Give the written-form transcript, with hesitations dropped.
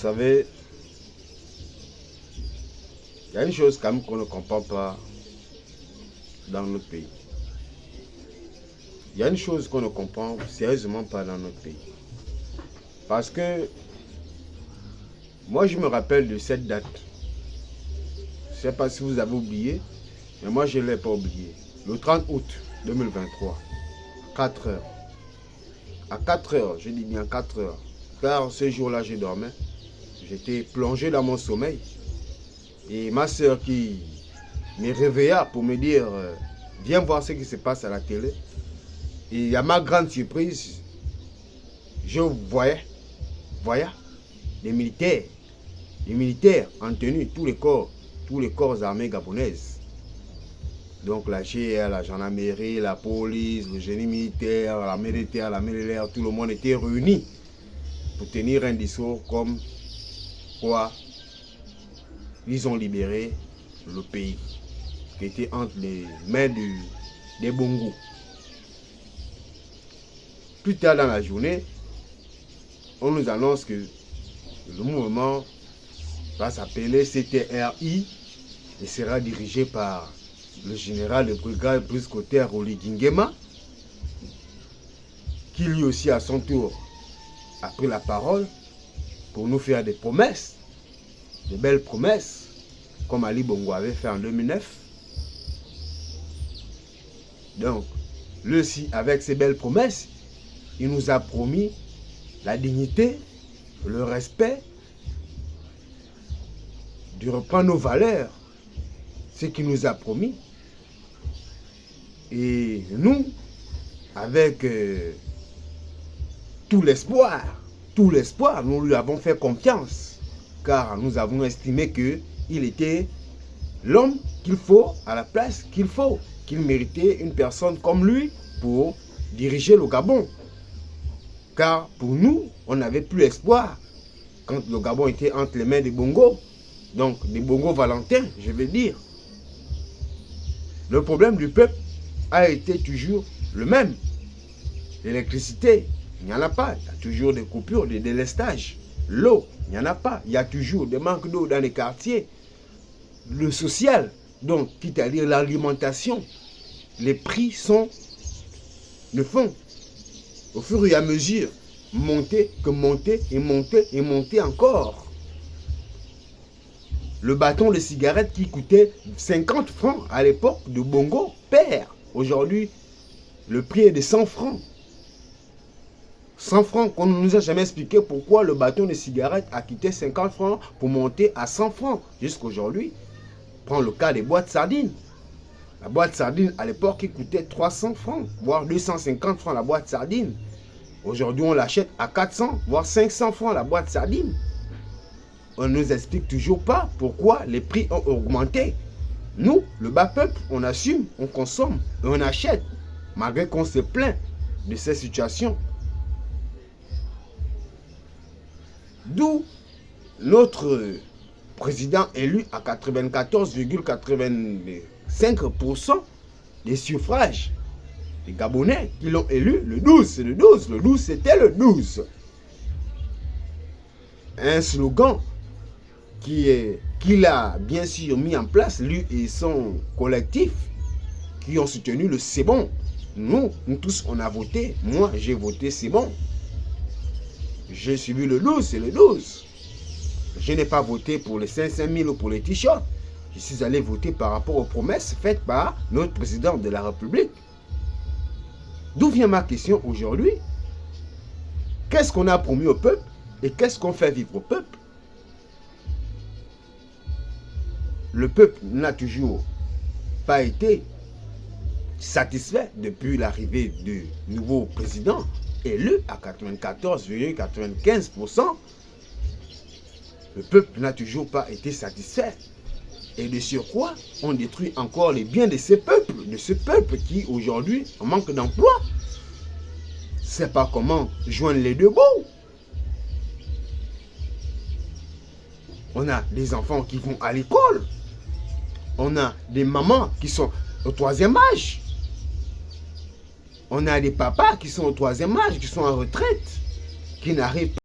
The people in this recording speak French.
savez, il y a une chose quand même qu'on ne comprend pas dans notre pays. Il y a une chose qu'on ne comprend sérieusement pas dans notre pays. Parce que moi je me rappelle de cette date. Je ne sais pas si vous avez oublié, mais moi je ne l'ai pas oublié. Le 30 août 2023, 4 heures. À 4 heures, je dis bien 4 heures. Car ce jour-là, je dormais. J'étais plongé dans mon sommeil. Et ma soeur qui me réveilla pour me dire viens voir ce qui se passe à la télé. Et à ma grande surprise, je voyais des militaires en tenue, tous les corps armés gabonaises. Donc la GR, la gendarmerie, la police, le génie militaire, l'armée de terre, l'armée de l'air, tout le monde était réuni pour tenir un discours comme quoi ils ont libéré le pays qui était entre les mains des Bongo. Plus tard dans la journée, on nous annonce que le mouvement va s'appeler CTRI et sera dirigé par le général de brigade Brice Kotter Oligui Nguema, qui lui aussi à son tour a pris la parole pour nous faire des promesses, de belles promesses, comme Ali Bongo avait fait en 2009. Donc, lui aussi, avec ces belles promesses, il nous a promis la dignité, le respect, de reprendre nos valeurs, ce qu'il nous a promis. Et nous, avec tout l'espoir, nous lui avons fait confiance, car nous avons estimé qu'il était l'homme qu'il faut, à la place qu'il faut, qu'il méritait une personne comme lui pour diriger le Gabon. Car pour nous, on n'avait plus espoir quand le Gabon était entre les mains des Bongo, donc des Bongo Valentin, je vais dire. Le problème du peuple a été toujours le même. L'électricité, il n'y en a pas. Il y a toujours des coupures, des délestages. L'eau, il n'y en a pas. Il y a toujours des manques d'eau dans les quartiers. Le social, donc, quitte à dire l'alimentation, les prix ne font au fur et à mesure monter encore. Le bâton de cigarette qui coûtait 50 francs à l'époque de Bongo perd. Aujourd'hui, le prix est de 100 francs. 100 francs qu'on ne nous a jamais expliqué pourquoi le bâton de cigarette a quitté 50 francs pour monter à 100 francs jusqu'aujourd'hui. Prends le cas des boîtes sardines. La boîte sardine à l'époque qui coûtait 300 francs, voire 250 francs la boîte sardine. Aujourd'hui, on l'achète à 400, voire 500 francs la boîte sardine. On ne nous explique toujours pas pourquoi les prix ont augmenté. Nous, le bas peuple, on assume, on consomme et on achète, malgré qu'on se plaint de ces situations. D'où notre président élu à 94,85% des suffrages des Gabonais qui l'ont élu le 12, c'est le 12, le 12 c'était le 12. Un slogan qu'il a bien sûr mis en place, lui et son collectif, qui ont soutenu le c'est bon. Nous tous, on a voté. Moi, j'ai voté c'est bon. J'ai suivi le 12, c'est le 12. Je n'ai pas voté pour les 500 000 ou pour les t-shirts. Je suis allé voter par rapport aux promesses faites par notre président de la République. D'où vient ma question aujourd'hui? Qu'est-ce qu'on a promis au peuple et qu'est-ce qu'on fait vivre au peuple? Le peuple n'a toujours pas été satisfait depuis l'arrivée du nouveau président élu à 94,95%. Le peuple n'a toujours pas été satisfait. Et de surcroît, on détruit encore les biens de ce peuple qui aujourd'hui manque d'emploi. C'est pas comment joindre les deux bouts. On a des enfants qui vont à l'école. On a des mamans qui sont au 3e âge. On a des papas qui sont au 3e âge, qui sont en retraite, qui n'arrivent pas.